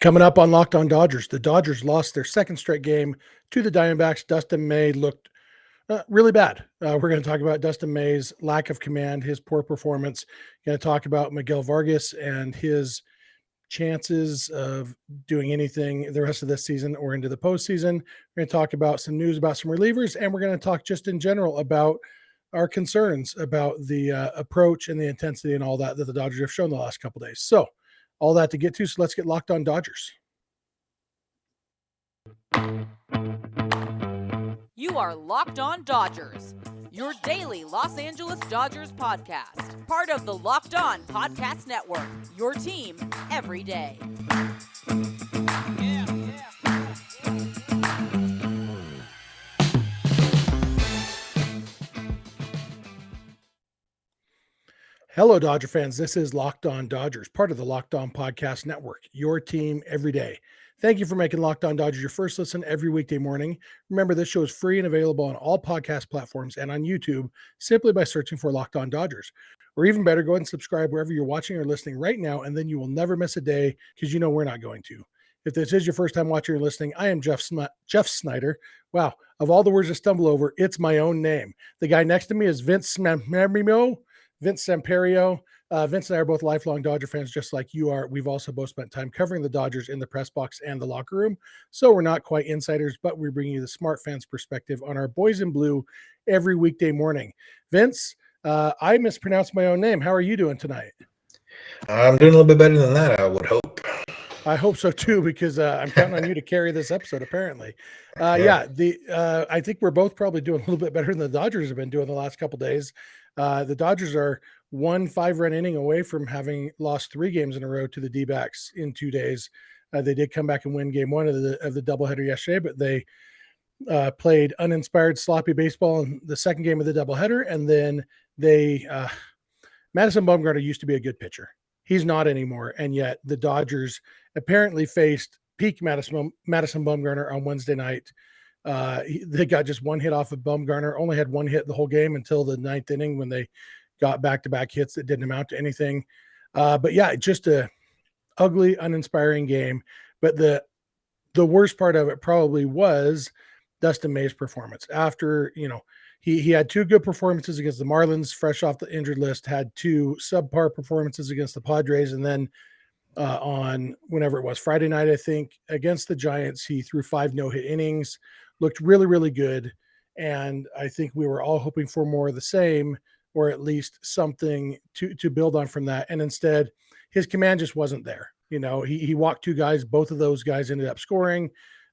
Coming up on Locked On Dodgers, the Dodgers lost their second straight game to the Diamondbacks. Dustin May looked really bad. We're going to talk about Dustin May's lack of command, his poor performance. Going to talk about Miguel Vargas and his chances of doing anything the rest of this season or into the postseason. We're going to talk about some news about some relievers, and we're going to talk just in general about our concerns about the approach and the intensity and all that the Dodgers have shown the last couple days. So all that to get to. So let's get Locked On Dodgers. You are Locked On Dodgers, your daily Los Angeles Dodgers podcast. Part of the Locked On Podcast Network, your team every day. Hello, Dodger fans. This is Locked On Dodgers, part of the Locked On Podcast Network, your team every day. Thank you for making Locked On Dodgers your first listen every weekday morning. Remember, this show is free and available on all podcast platforms and on YouTube simply by searching for Locked On Dodgers. Or even better, go ahead and subscribe wherever you're watching or listening right now, and then you will never miss a day because you know we're not going to. If this is your first time watching or listening, I am Jeff Snider. Wow, of all the words to stumble over, it's my own name. The guy next to me is Vince Samperio. Vince and I are both lifelong Dodger fans, just like you are. We've also both spent time covering the Dodgers in the press box and the locker room. So we're not quite insiders, but we're bringing you the smart fans perspective on our boys in blue every weekday morning. Vince, I mispronounced my own name. How are you doing tonight? I'm doing a little bit better than that, I would hope. I hope so too, because I'm counting on you to carry this episode, apparently. I think we're both probably doing a little bit better than the Dodgers have been doing the last couple of days. The Dodgers are 1 5-run inning away from having lost 3 games in a row to the DBacks in 2 days. They did come back and win game 1 of the doubleheader yesterday, but they played uninspired, sloppy baseball in the second game of the doubleheader. And then Madison Bumgarner used to be a good pitcher. He's not anymore. And yet the Dodgers apparently faced peak Madison Bumgarner on Wednesday night. They got just 1 hit off of Bumgarner, only had 1 hit the whole game until the 9th inning when they got back-to-back hits that didn't amount to anything. But yeah, just a ugly, uninspiring game. But the worst part of it probably was Dustin May's performance. After, he had 2 good performances against the Marlins, fresh off the injured list, had 2 subpar performances against the Padres, and then on whenever it was Friday night, I think, against the Giants, he threw 5 no-hit innings, looked really, really good. And I think we were all hoping for more of the same, or at least something to build on from that. And instead, his command just wasn't there. He walked 2 guys. Both of those guys ended up scoring.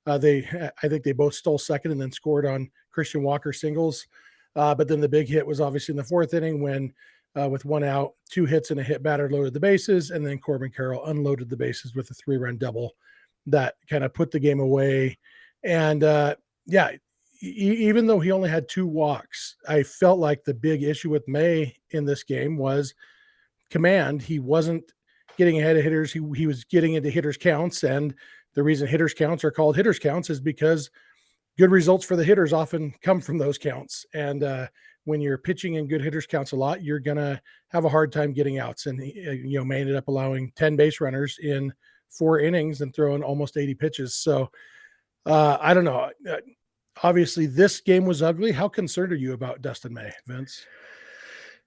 I think they both stole second and then scored on Christian Walker singles. But then the big hit was obviously in the 4th inning when with 1 out, 2 hits and a hit batter loaded the bases. And then Corbin Carroll unloaded the bases with a 3-run double that kind of put the game away. And even though he only had 2 walks, I felt like the big issue with May in this game was command. He wasn't getting ahead of hitters. He was getting into hitters counts. And the reason hitters counts are called hitters counts is because good results for the hitters often come from those counts. And when you're pitching in good hitters counts a lot, you're going to have a hard time getting outs. And, May ended up allowing 10 base runners in 4 innings and throwing almost 80 pitches. So I don't know. Obviously, this game was ugly. How concerned are you about Dustin May, Vince?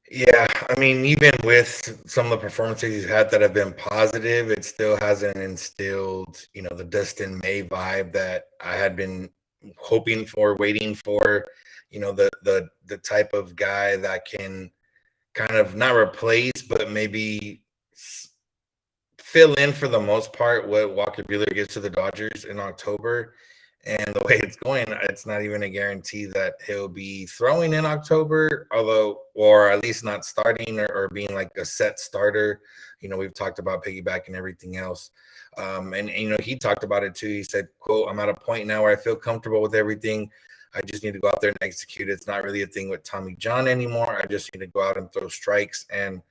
Yeah, I mean, even with some of the performances he's had that have been positive, it still hasn't instilled, the Dustin May vibe that I had been hoping for, waiting for, the type of guy that can kind of not replace, but maybe fill in for the most part what Walker Buehler gives to the Dodgers in October. And the way it's going, it's not even a guarantee that he'll be throwing in October, or at least not starting or being like a set starter. We've talked about piggybacking everything else. And he talked about it too. He said, quote, "I'm at a point now where I feel comfortable with everything. I just need to go out there and execute. It's not really a thing with Tommy John anymore. I just need to go out and throw strikes." And,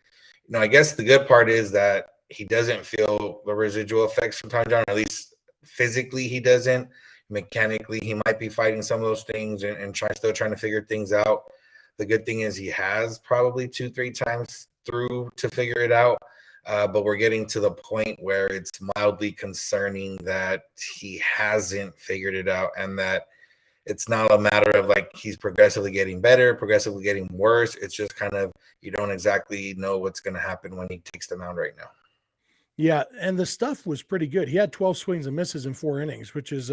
I guess the good part is that he doesn't feel the residual effects from Tommy John, at least physically he doesn't. Mechanically, he might be fighting some of those things and still trying to figure things out. The good thing is he has probably 2-3 times through to figure it out. But we're getting to the point where it's mildly concerning that he hasn't figured it out, and that it's not a matter of like he's progressively getting better, progressively getting worse. It's just kind of you don't exactly know what's going to happen when he takes the mound right now. Yeah, and the stuff was pretty good. He had 12 swings and misses in 4 innings, which is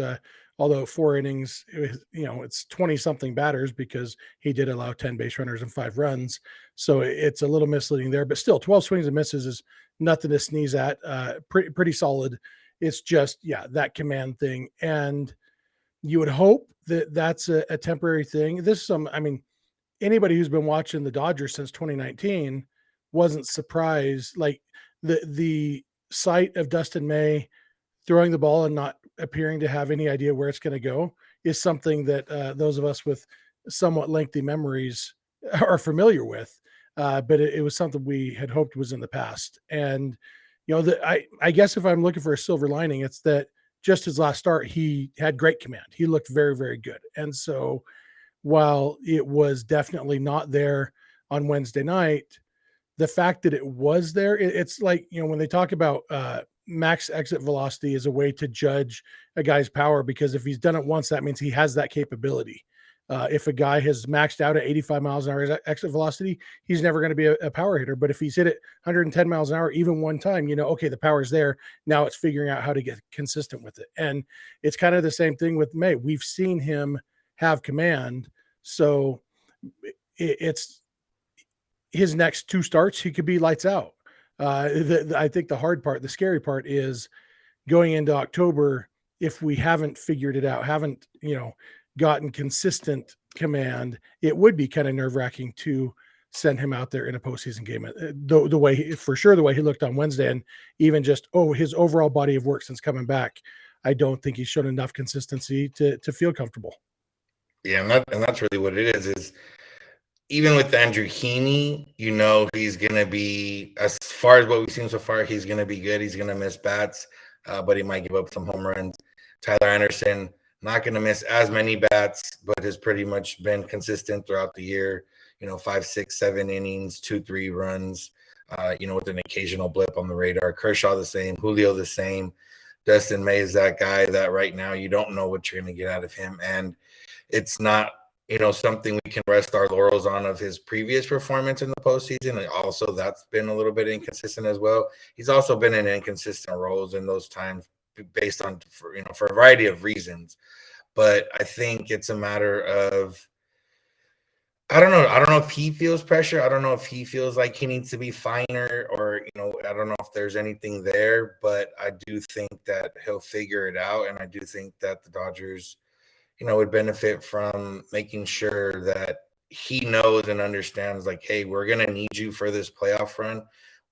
although 4 innings, it's 20 something batters because he did allow 10 base runners and 5 runs. So it's a little misleading there, but still 12 swings and misses is nothing to sneeze at. Pretty solid. It's just, that command thing. And you would hope that that's a temporary thing. Anybody who's been watching the Dodgers since 2019 wasn't surprised. Like the sight of Dustin May throwing the ball and not appearing to have any idea where it's going to go is something that those of us with somewhat lengthy memories are familiar with. But it was something we had hoped was in the past. And, I guess if I'm looking for a silver lining, it's that just his last start, he had great command. He looked very, very good. And so while it was definitely not there on Wednesday night, the fact that it was there, it's like, when they talk about max exit velocity as a way to judge a guy's power, because if he's done it once, that means he has that capability. If a guy has maxed out at 85 miles an hour exit velocity, he's never going to be a power hitter. But if he's hit it 110 miles an hour, even one time, okay, the power's there. Now it's figuring out how to get consistent with it. And it's kind of the same thing with May. We've seen him have command. So it's his next 2 starts, he could be lights out. I think the hard part, the scary part is going into October, if we haven't figured it out, haven't, gotten consistent command, it would be kind of nerve-wracking to send him out there in a postseason game. The way he looked on Wednesday, and even just, his overall body of work since coming back, I don't think he's shown enough consistency to feel comfortable. Yeah, and that's really what it is even with Andrew Heaney, he's going to be, as far as what we've seen so far, he's going to be good. He's going to miss bats, but he might give up some home runs. Tyler Anderson, not going to miss as many bats, but has pretty much been consistent throughout the year. 5, 6, 7 innings, 2, 3 runs, with an occasional blip on the radar. Kershaw the same, Julio the same. Dustin May is that guy that right now you don't know what you're going to get out of him. And it's not, something we can rest our laurels on of his previous performance in the postseason. And also that's been a little bit inconsistent as well. He's also been in inconsistent roles in those times based on, for a variety of reasons. But I think it's a matter of, I don't know if he feels pressure. I don't know if he feels like he needs to be finer, or, I don't know if there's anything there, but I do think that he'll figure it out. And I do think that the Dodgers, would benefit from making sure that he knows and understands, like, hey, we're going to need you for this playoff run.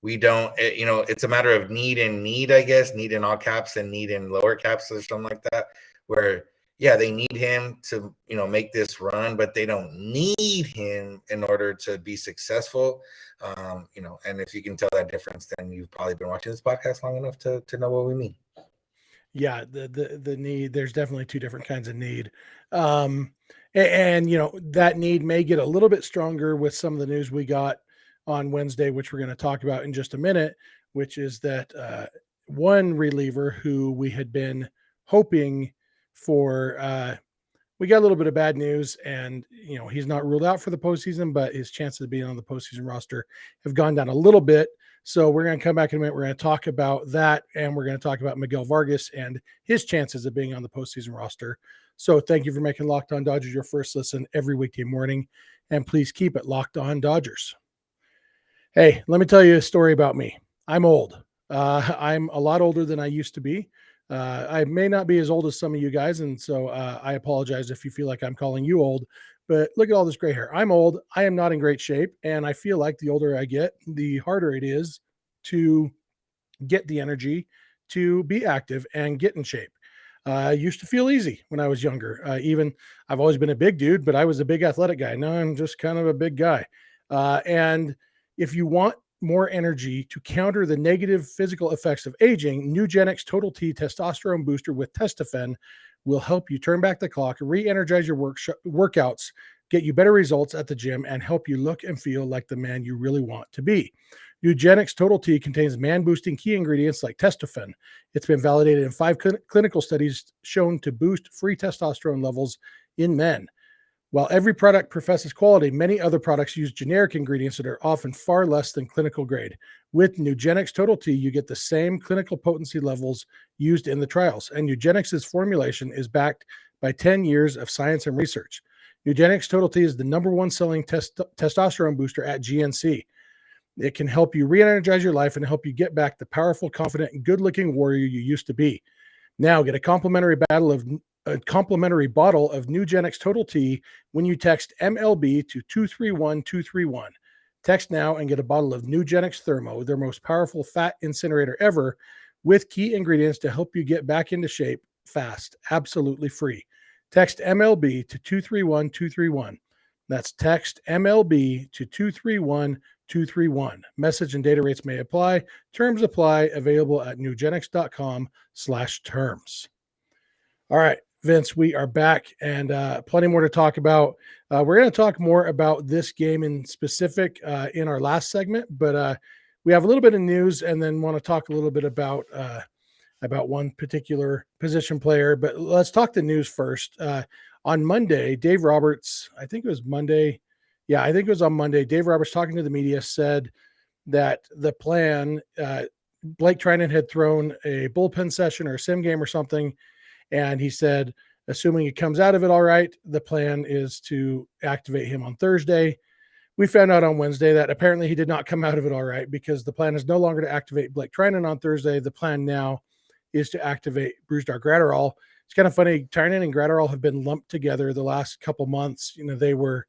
We don't, it's a matter of need and need, I guess, need in all caps and need in lower caps or something like that, where, yeah, they need him to, make this run, but they don't need him in order to be successful. And if you can tell that difference, then you've probably been watching this podcast long enough to know what we mean. Yeah, the need, there's definitely 2 different kinds of need. And that need may get a little bit stronger with some of the news we got on Wednesday, which we're going to talk about in just a minute, which is that one reliever who we had been hoping for, we got a little bit of bad news, and, he's not ruled out for the postseason, but his chances of being on the postseason roster have gone down a little bit. So we're going to come back in a minute. We're going to talk about that, and we're going to talk about Miguel Vargas and his chances of being on the postseason roster. So thank you for making Locked On Dodgers your first listen every weekday morning, and please keep it Locked On Dodgers. Hey, let me tell you a story about me. I'm old. I'm a lot older than I used to be. I may not be as old as some of you guys, and so I apologize if you feel like I'm calling you old, but look at all this gray hair. I'm old. I am not in great shape, and I feel like the older I get, the harder it is to get the energy to be active and get in shape. I used to feel easy when I was younger. I've always been a big dude, but I was a big athletic guy. Now I'm just kind of a big guy. And if you want more energy to counter the negative physical effects of aging, Nugenix Total T testosterone booster with testofen will help you turn back the clock, re-energize your workouts, get you better results at the gym, and help you look and feel like the man you really want to be. Nugenix Total T contains man-boosting key ingredients like testofen. It's been validated in 5 clinical studies shown to boost free testosterone levels in men. While every product professes quality, many other products use generic ingredients that are often far less than clinical grade. With Nugenix Total T, you get the same clinical potency levels used in the trials, and Nugenix's formulation is backed by 10 years of science and research. Nugenix Total T is the #1 selling testosterone booster at GNC. It can help you re-energize your life and help you get back the powerful, confident, and good-looking warrior you used to be. Now get a complimentary bottle of Nugenix Total T when you text MLB to 231231. Text now and get a bottle of Nugenix Thermo, their most powerful fat incinerator ever, with key ingredients to help you get back into shape fast, absolutely free. Text MLB to 231231. That's text MLB to 231231. Message and data rates may apply. Terms apply. Available at nugenix.com/terms. All right, Vince, we are back and plenty more to talk about. We're going to talk more about this game in specific in our last segment, but we have a little bit of news and then want to talk a little bit about one particular position player. But let's talk the news first. On Monday, Dave Roberts, I think it was Monday. Yeah, I think it was on Monday. Dave Roberts, talking to the media, said that the plan, Blake Treinen had thrown a bullpen session or a sim game or something. And he said, assuming he comes out of it all right, the plan is to activate him on Thursday. We found out on Wednesday that apparently he did not come out of it all right, because the plan is no longer to activate Blake Treinen on Thursday. The plan now is to activate Brusdar Graterol. It's kind of funny. Treinen and Graterol have been lumped together the last couple months. You know, they were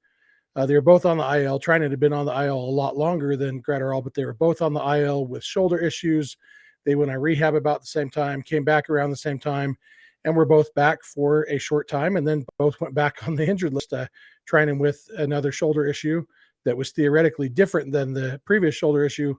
both on the IL. Treinen had been on the IL a lot longer than Graterol, but they were both on the IL with shoulder issues. They went on rehab about the same time, came back around the same time, and were both back for a short time, and then both went back on the injured list. Treinen with another shoulder issue that was theoretically different than the previous shoulder issue,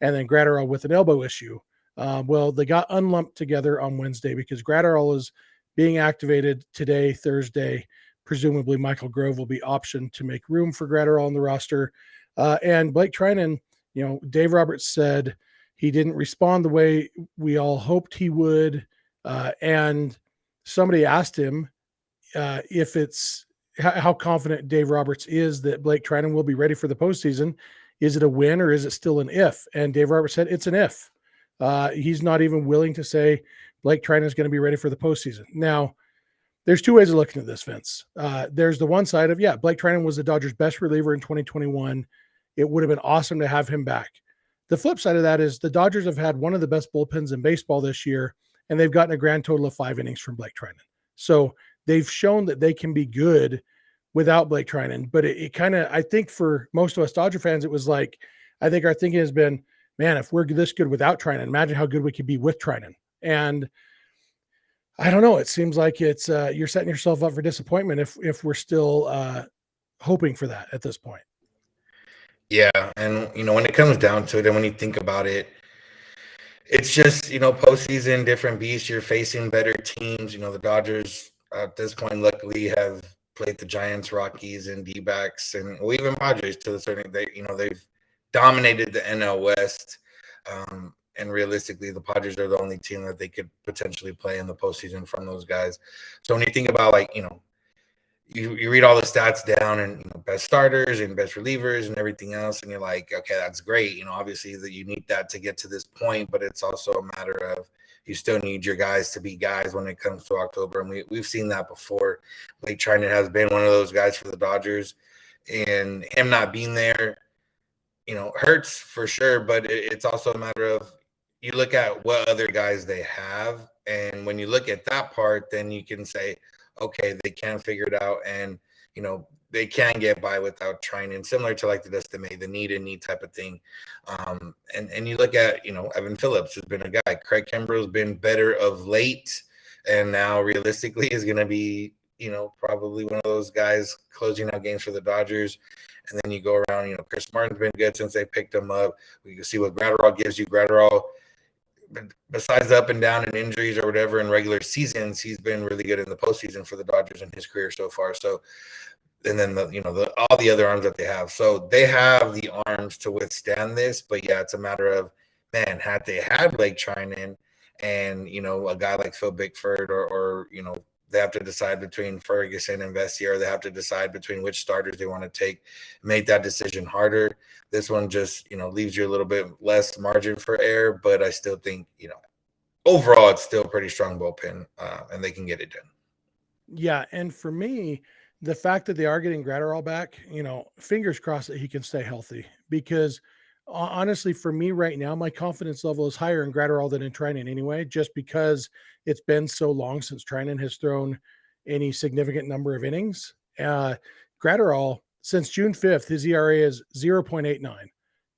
and then Graterol with an elbow issue. Well, they got unlumped together on Wednesday because Graterol is being activated today, Thursday. Presumably Michael Grove will be optioned to make room for Graterol on the roster. And Blake Treinen, you know, Dave Roberts said he didn't respond the way we all hoped he would. And somebody asked him if it's how confident Dave Roberts is that Blake Treinen will be ready for the postseason. Is it a win or is it still an if? And Dave Roberts said it's an if. He's not even willing to say Blake Treinen is going to be ready for the postseason. Now, there's two ways of looking at this, Vince. There's the one side of, yeah, Blake Treinen was the Dodgers' best reliever in 2021. It would have been awesome to have him back. The flip side of that is the Dodgers have had one of the best bullpens in baseball this year, and they've gotten a grand total of 5 innings from Blake Treinen. So they've shown that they can be good without Blake Treinen. But it kind of, I think for most of us Dodger fans, it was like, I think our thinking has been, man, if we're this good without Treinen, imagine how good we could be with Treinen. And I don't know. It seems like it's you're setting yourself up for disappointment if we're still hoping for that at this point. Yeah, and you know, when it comes down to it, and when you think about it, it's just, you know, postseason, different beasts. You're facing better teams. You know, the Dodgers at this point, luckily, have played the Giants, Rockies, and DBacks, and even Padres to a certain. They've dominated the NL West. And realistically, the Padres are the only team that they could potentially play in the postseason from those guys. So when you think about, like, you know, you read all the stats down and, you know, best starters and best relievers and everything else, and you're like, okay, that's great. You know, obviously that you need that to get to this point, but it's also a matter of you still need your guys to be guys when it comes to October. And we've seen that before. Blake Treinen has been one of those guys for the Dodgers, and him not being there, you know, hurts for sure. But it's also a matter of, you look at what other guys they have, and when you look at that part, then you can say, okay, they can figure it out, and, you know, they can get by without Treinen, similar to like the Dustin May, the need type of thing. And you look at, you know, Evan Phillips has been a guy. Craig Kimbrell's been better of late, and now realistically is going to be, you know, probably one of those guys closing out games for the Dodgers. And then you go around, you know, Chris Martin's been good since they picked him up. We can see what Graterol gives you. Graterol, besides the up and down and injuries or whatever in regular seasons, he's been really good in the postseason for the Dodgers in his career so far. So and then all the other arms that they have. So they have the arms to withstand this. But yeah, it's a matter of, man, had they had Blake Treinen and a guy like Phil Bickford, or they have to decide between Ferguson and Vestiaire, or they have to decide between which starters they want to take, make that decision harder. This one just leaves you a little bit less margin for error, but I still think overall it's still a pretty strong bullpen, and they can get it done. Yeah, and for me, the fact that they are getting Graterol back, fingers crossed that he can stay healthy. Because honestly, for me right now, my confidence level is higher in Graterol than in Treinen anyway, just because it's been so long since Treinen has thrown any significant number of innings. Graterol, since June 5th, his ERA is 0.89.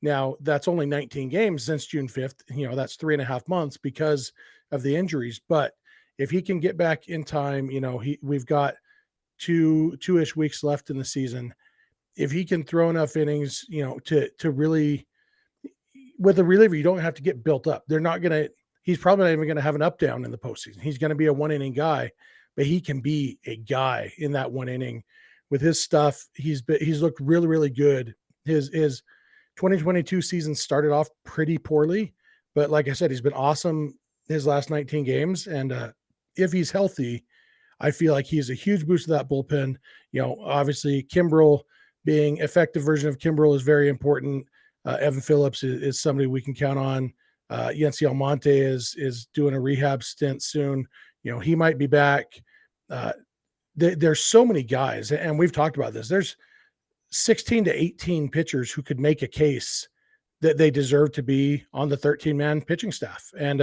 Now, that's only 19 games since June 5th. That's 3.5 months because of the injuries. But if he can get back in time, we've got two-ish weeks left in the season. If he can throw enough innings, to really, with a reliever, you don't have to get built up. He's probably not even going to have an up down in the postseason. He's going to be a 1 inning guy, but he can be a guy in that 1 inning with his stuff. He's looked really, really good. His 2022 season started off pretty poorly, but like I said, he's been awesome his last 19 games. And if he's healthy, I feel like he's a huge boost to that bullpen. Obviously Kimbrel being effective version of Kimbrel is very important. Evan Phillips is somebody we can count on. Yency Almonte is doing a rehab stint soon. He might be back. There's so many guys, and we've talked about this. There's 16 to 18 pitchers who could make a case that they deserve to be on the 13-man pitching staff. And,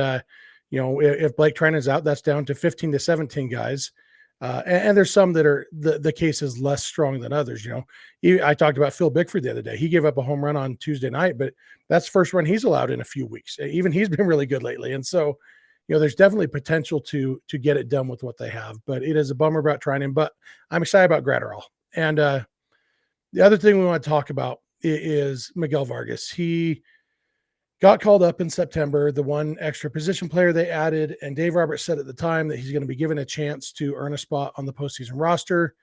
if Blake Treinen is out, that's down to 15 to 17 guys. And there's some that are the case is less strong than others. I talked about Phil Bickford the other day. He gave up a home run on Tuesday night, but that's the first run he's allowed in a few weeks. Even he's been really good lately. And so, there's definitely potential to get it done with what they have, but it is a bummer about Treinen, but I'm excited about Graterol. And the other thing we want to talk about is Miguel Vargas. He got called up in September, the one extra position player they added, and Dave Roberts said at the time that he's going to be given a chance to earn a spot on the postseason roster,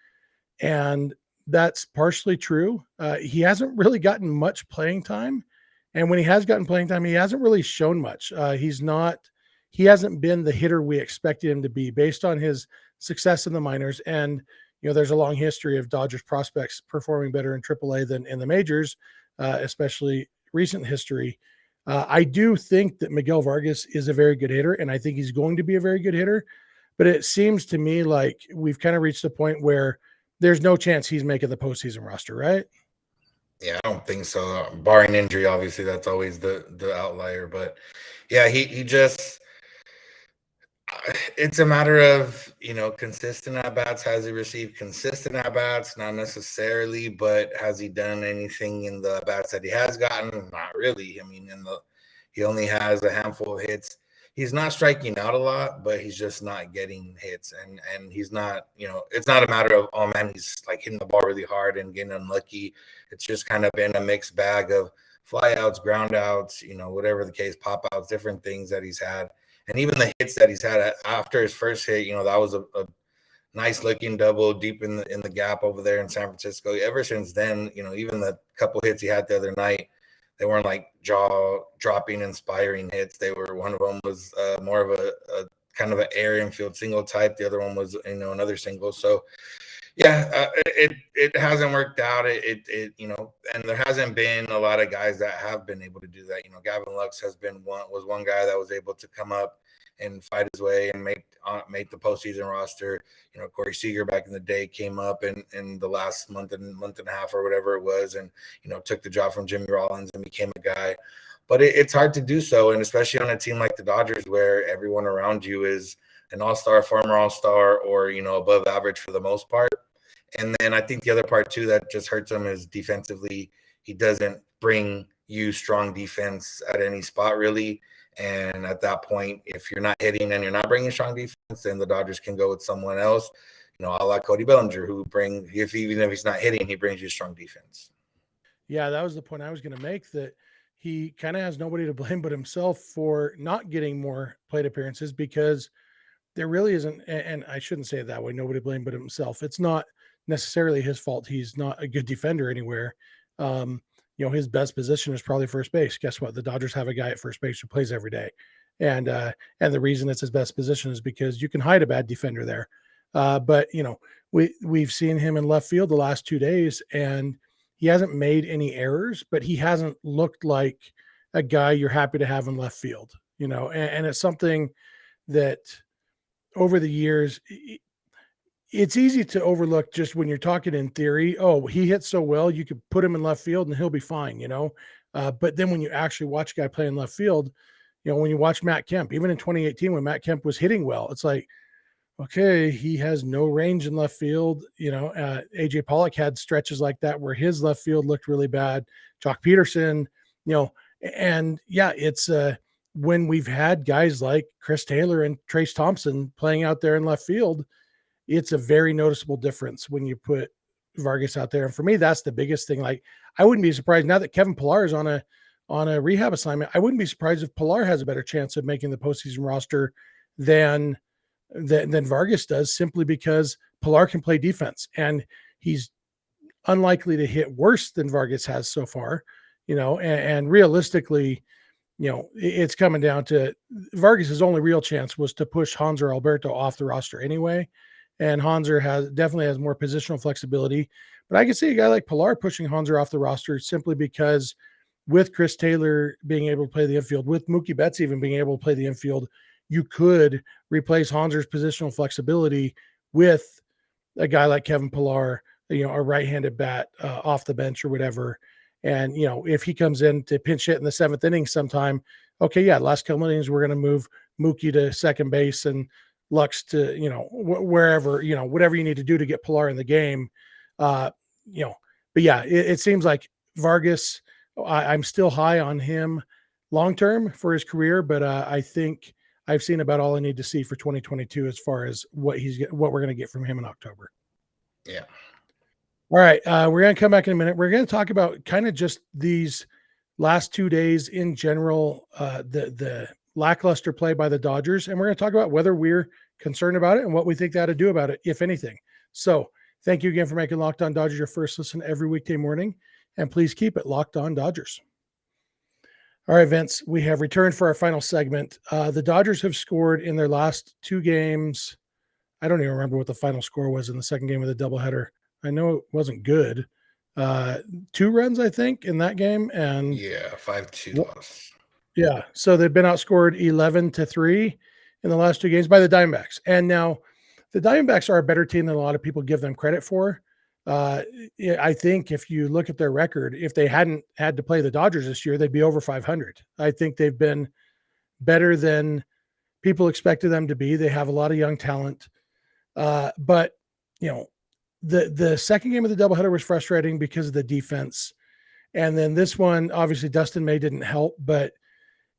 and that's partially true. He hasn't really gotten much playing time, and when he has gotten playing time, he hasn't really shown much. He hasn't been the hitter we expected him to be based on his success in the minors, and there's a long history of Dodgers prospects performing better in AAA than in the majors, especially recent history. I do think that Miguel Vargas is a very good hitter, and I think he's going to be a very good hitter. But it seems to me like we've kind of reached a point where there's no chance he's making the postseason roster, right? Yeah, I don't think so. Barring injury, obviously, that's always the outlier. But yeah, he just it's a matter of consistent at bats. Has he received consistent at bats? Not necessarily, but has he done anything in the bats that he has gotten? Not really. I mean, he only has a handful of hits. He's not striking out a lot, but he's just not getting hits, and he's not. It's not a matter of, oh man, he's like hitting the ball really hard and getting unlucky. It's just kind of been a mixed bag of flyouts, ground outs, whatever the case, pop outs, different things that he's had. And even the hits that he's had after his first hit, that was a nice looking double deep in the gap over there in San Francisco. Ever since then, even the couple hits he had the other night, they weren't like jaw dropping, inspiring hits. One of them was more of a kind of an air infield single type. The other one was another single. So yeah, it hasn't worked out. And there hasn't been a lot of guys that have been able to do that. Gavin Lux was one guy that was able to come up and fight his way and make the postseason roster. Corey Seager back in the day came up in the last month and a half or whatever it was, and took the job from Jimmy Rollins and became a guy. But it's hard to do so, and especially on a team like the Dodgers where everyone around you is an all-star, former all-star, or above average for the most part. And then I think the other part too that just hurts him is defensively. He doesn't bring you strong defense at any spot really. And at that point, if you're not hitting and you're not bringing strong defense, then the Dodgers can go with someone else. A la Cody Bellinger, who even if he's not hitting, he brings you strong defense. Yeah, that was the point I was going to make, that he kind of has nobody to blame but himself for not getting more plate appearances, because there really isn't, and I shouldn't say it that way, nobody to blame but himself. It's not necessarily his fault. He's not a good defender anywhere. His best position is probably first base. Guess what? The Dodgers have a guy at first base who plays every day. And the reason it's his best position is because you can hide a bad defender there. But we've seen him in left field the last 2 days, and he hasn't made any errors, but he hasn't looked like a guy you're happy to have in left field, and it's something that over the years, it's easy to overlook just when you're talking in theory. Oh, he hits so well, you could put him in left field and he'll be fine, but then when you actually watch a guy play in left field, when you watch Matt Kemp, even in 2018, when Matt Kemp was hitting well, it's like, okay, he has no range in left field. AJ Pollock had stretches like that where his left field looked really bad. Jock Peterson, and yeah, it's when we've had guys like Chris Taylor and Trace Thompson playing out there in left field, it's a very noticeable difference when you put Vargas out there. And for me, that's the biggest thing. Like, I wouldn't be surprised now that Kevin Pillar is on a rehab assignment. I wouldn't be surprised if Pillar has a better chance of making the postseason roster than Vargas does, simply because Pillar can play defense and he's unlikely to hit worse than Vargas has so far, and realistically, it's coming down to Vargas's only real chance was to push Hans or Alberto off the roster anyway. And Hanser definitely has more positional flexibility, but I can see a guy like Pillar pushing Hanser off the roster simply because with Chris Taylor being able to play the infield, with Mookie Betts even being able to play the infield, you could replace Hanser's positional flexibility with a guy like Kevin Pillar, a right-handed bat off the bench or whatever. And, if he comes in to pinch hit in the 7th inning sometime, okay, yeah, last couple innings, we're going to move Mookie to second base and Lux to, wherever, whatever you need to do to get Pillar in the game. But yeah, it seems like Vargas, I'm still high on him long-term for his career, but I think I've seen about all I need to see for 2022 as far as what we're going to get from him in October. Yeah. All right. We're going to come back in a minute. We're going to talk about kind of just these last 2 days in general, the lackluster play by the Dodgers. And we're going to talk about whether we're concerned about it and what we think they ought to do about it, if anything. So thank you again for making Locked On Dodgers your first listen every weekday morning. And please keep it Locked On Dodgers. All right, Vince, we have returned for our final segment. The Dodgers have scored in their last 2 games. I don't even remember what the final score was in the second game of the doubleheader. I know it wasn't good. 2 runs, I think, in that game. And yeah, 5-2 loss. Yeah. So they've been outscored 11-3 in the last 2 games by the Diamondbacks. And now the Diamondbacks are a better team than a lot of people give them credit for. I think if you look at their record, if they hadn't had to play the Dodgers this year, they'd be over 500. I think they've been better than people expected them to be. They have a lot of young talent. But, the second game of the doubleheader was frustrating because of the defense. And then this one, obviously Dustin May didn't help, but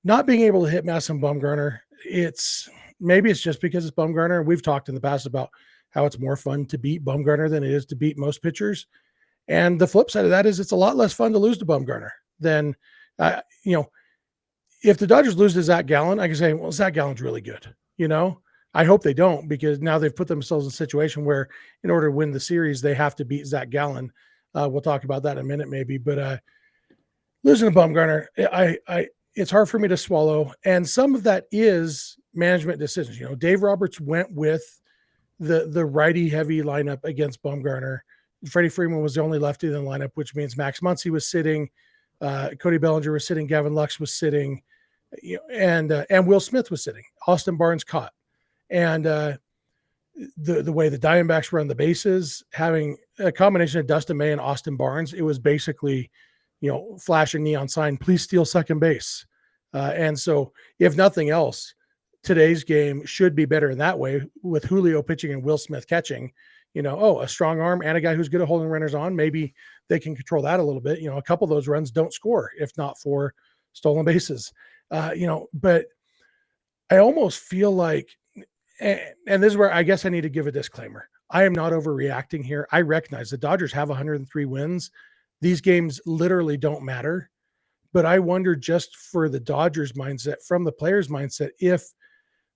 not being able to hit Madison Bumgarner, maybe it's just because it's Bumgarner. We've talked in the past about how it's more fun to beat Bumgarner than it is to beat most pitchers. And the flip side of that is it's a lot less fun to lose to Bumgarner than, if the Dodgers lose to Zach Gallen, I can say, well, Zach Gallen's really good. I hope they don't, because now they've put themselves in a situation where in order to win the series, they have to beat Zach Gallen. We'll talk about that in a minute, maybe, but losing to Bumgarner, it's hard for me to swallow. And some of that is management decisions. Dave Roberts went with the righty heavy lineup against Bumgarner. Freddie Freeman was the only lefty in the lineup, which means Max Muncy was sitting, Cody Bellinger was sitting, Gavin Lux was sitting, and Will Smith was sitting. Austin Barnes caught. And the way the Diamondbacks run the bases, having a combination of Dustin May and Austin Barnes, it was basically, flashing neon sign, please steal second base. And so if nothing else, today's game should be better in that way, with Julio pitching and Will Smith catching, a strong arm and a guy who's good at holding runners on. Maybe they can control that a little bit. A couple of those runs don't score if not for stolen bases. But I almost feel like, and this is where I guess I need to give a disclaimer. I am not overreacting here. I recognize the Dodgers have 103 wins. These games literally don't matter. But I wonder, just for the Dodgers mindset, from the players' mindset, if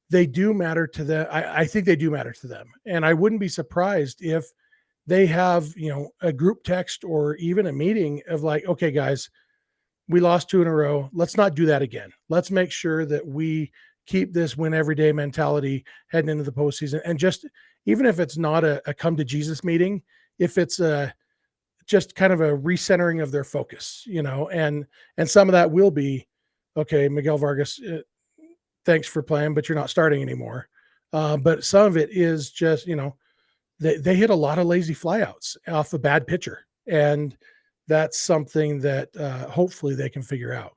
they do matter to them. I think they do matter to them. And I wouldn't be surprised if they have, a group text or even a meeting of like, okay, guys, we lost 2 in a row. Let's not do that again. Let's make sure that we keep this win every day mentality heading into the postseason. And just, even if it's not a come to Jesus meeting, if it's just kind of a recentering of their focus, and some of that will be, okay, Miguel Vargas, thanks for playing, but you're not starting anymore. But some of it is just, they hit a lot of lazy flyouts off a bad pitcher. And that's something that hopefully they can figure out.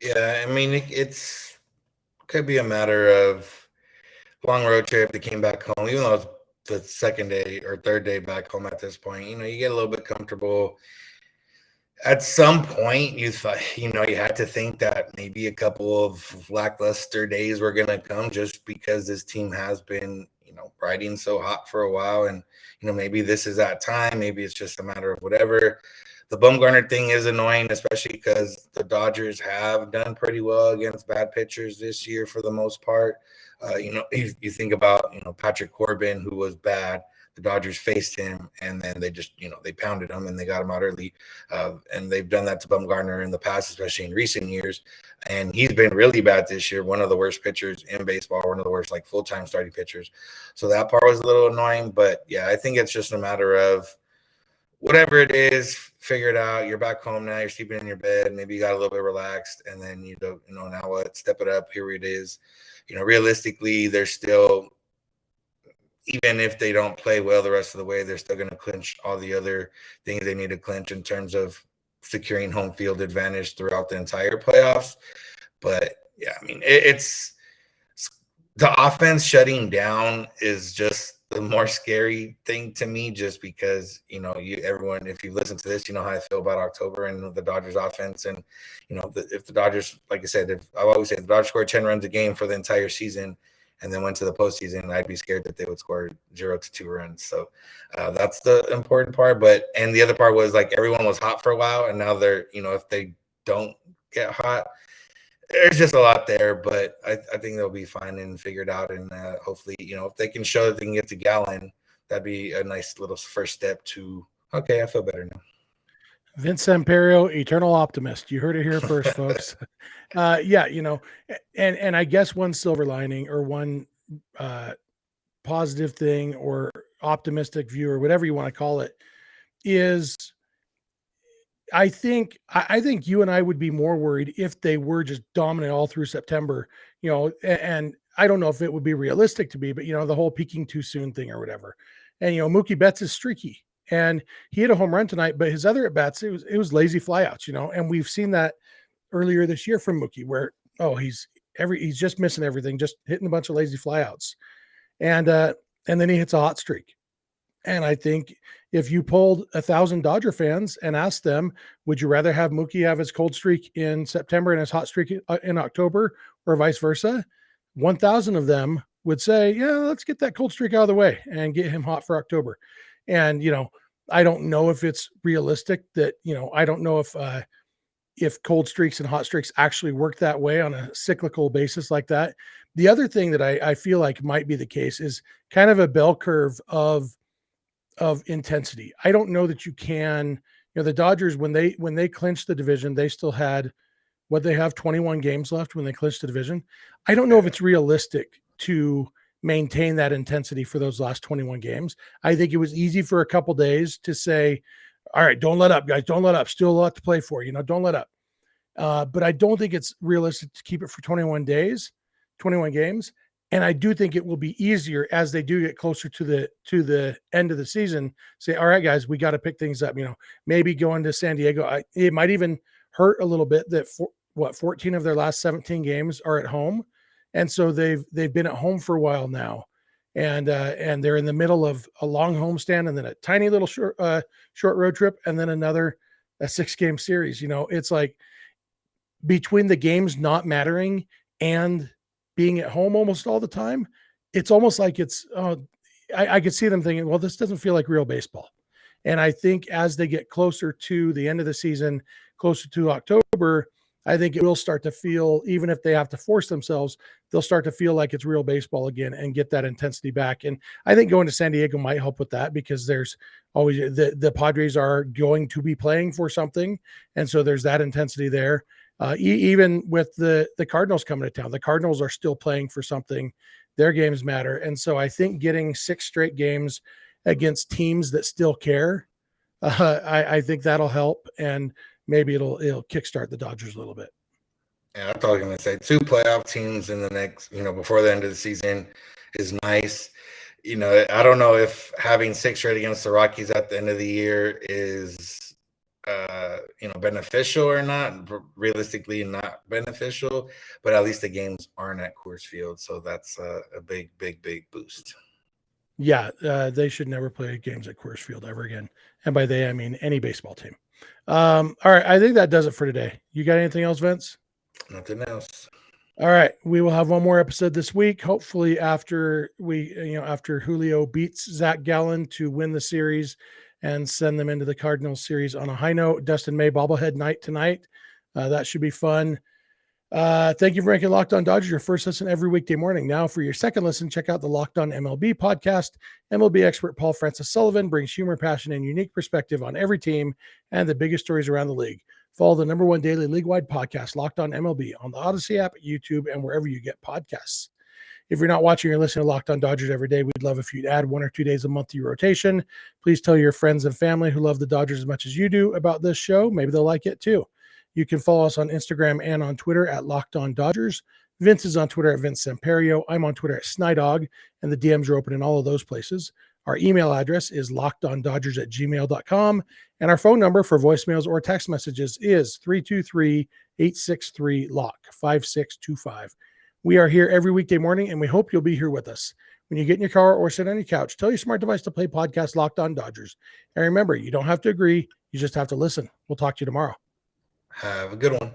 Yeah, I mean, it's could be a matter of long road trip. They came back home, even though it's the second day or third day back home at this point. You get a little bit comfortable. At some point, you had to think that maybe a couple of lackluster days were going to come, just because this team has been, riding so hot for a while. And, maybe this is that time. Maybe it's just a matter of whatever. The Bumgarner thing is annoying, especially because the Dodgers have done pretty well against bad pitchers this year for the most part. You think about, Patrick Corbin, who was bad. The Dodgers faced him, and then they just, they pounded him and they got him out early. And they've done that to Bumgarner in the past, especially in recent years. And he's been really bad this year. One of the worst pitchers in baseball, one of the worst, like, full-time starting pitchers. So that part was a little annoying. But, yeah, I think it's just a matter of whatever it is, figure it out. You're back home now. You're sleeping in your bed. Maybe you got a little bit relaxed. And then, now what? Step it up. Here it is. Realistically, they're still – even if they don't play well the rest of the way, they're still going to clinch all the other things they need to clinch in terms of securing home field advantage throughout the entire playoffs. But, yeah, I mean, it's the offense shutting down is just the more scary thing to me, just because, everyone, if you listen to this, you know how I feel about October and the Dodgers offense. And, if the Dodgers, like I said, I've always said the Dodgers scored 10 runs a game for the entire season and then went to the postseason, I'd be scared that they would score 0 to 2 runs. So that's the important part. And the other part was, like, everyone was hot for a while, and now they're, if they don't get hot, there's just a lot there. But I think they'll be fine and figured out. And hopefully, if they can show that they can get to Gallon, that'd be a nice little first step to, okay, I feel better now. Vince Samperio, eternal optimist. You heard it here first, folks. Yeah, and I guess one silver lining or one positive thing or optimistic view or whatever you want to call it is I think you and I would be more worried if they were just dominant all through September, and I don't know if it would be realistic to be, but the whole peaking too soon thing or whatever. And Mookie Betts is streaky. And he hit a home run tonight, but his other at bats, it was lazy flyouts, and we've seen that earlier this year from Mookie, where he's just missing everything, just hitting a bunch of lazy flyouts, and then he hits a hot streak. And I think if you polled 1,000 Dodger fans and asked them, would you rather have Mookie have his cold streak in September and his hot streak in October, or vice versa? 1,000 of them would say, yeah, let's get that cold streak out of the way and get him hot for October. And, I don't know if it's realistic that, I don't know if cold streaks and hot streaks actually work that way on a cyclical basis like that. The other thing that I feel like might be the case is kind of a bell curve of intensity. I don't know that you can, the Dodgers, when they clinched the division, they still had, they have 21 games left when they clinched the division. I don't know if it's realistic to maintain that intensity for those last 21 games. I think it was easy for a couple days to say, all right, don't let up, guys. Don't let up. Still a lot to play for, don't let up. But I don't think it's realistic to keep it for 21 games. And I do think it will be easier as they do get closer to the end of the season. Say, all right, guys, we got to pick things up. Maybe going to San Diego. It might even hurt a little bit that 14 of their last 17 games are at home. And so they've been at home for a while now, and they're in the middle of a long homestand and then a tiny little short road trip and then a 6-game series. It's like between the games not mattering and being at home almost all the time, it's almost like it's I could see them thinking, well, this doesn't feel like real baseball. And I think as they get closer to the end of the season, closer to October, I think it will start to feel, even if they have to force themselves, they'll start to feel like it's real baseball again and get that intensity back. And I think going to San Diego might help with that, because there's always the Padres are going to be playing for something. And so there's that intensity there. Even with the Cardinals coming to town, the Cardinals are still playing for something. Their games matter. And so I think getting 6 straight games against teams that still care, I think that'll help. And maybe it'll kickstart the Dodgers a little bit. Yeah, I thought I was going to say 2 playoff teams in the next, before the end of the season is nice. I don't know if having 6 straight against the Rockies at the end of the year is, beneficial or not. Realistically, not beneficial, but at least the games aren't at Coors Field. So that's a big, big, big boost. Yeah, they should never play games at Coors Field ever again. And by they, I mean any baseball team. All right, I think that does it for today. You got anything else, Vince? Nothing else. All right, we will have one more episode this week. Hopefully, after after Julio beats Zach Gallen to win the series and send them into the Cardinals series on a high note. Dustin May bobblehead night tonight. That should be fun. Thank you for making Locked On Dodgers your first listen every weekday morning. Now, for your second listen, check out the Locked On MLB podcast. MLB expert Paul Francis Sullivan brings humor, passion, and unique perspective on every team and the biggest stories around the league. Follow the #1 daily league-wide podcast, Locked On MLB, on the Odyssey app, YouTube, and wherever you get podcasts. If you're not watching or listening to Locked On Dodgers every day, we'd love if you'd add 1 or 2 days a month to your rotation. Please tell your friends and family who love the Dodgers as much as you do about this show. Maybe they'll like it too. You can follow us on Instagram and on Twitter at Locked On Dodgers. Vince is on Twitter at Vince Samperio. I'm on Twitter at Snydog, and the DMs are open in all of those places. Our email address is lockedondodgers@gmail.com, and our phone number for voicemails or text messages is 323-863-LOCK, 5625. We are here every weekday morning, and we hope you'll be here with us. When you get in your car or sit on your couch, tell your smart device to play podcast Locked On Dodgers. And remember, you don't have to agree. You just have to listen. We'll talk to you tomorrow. Have a good one.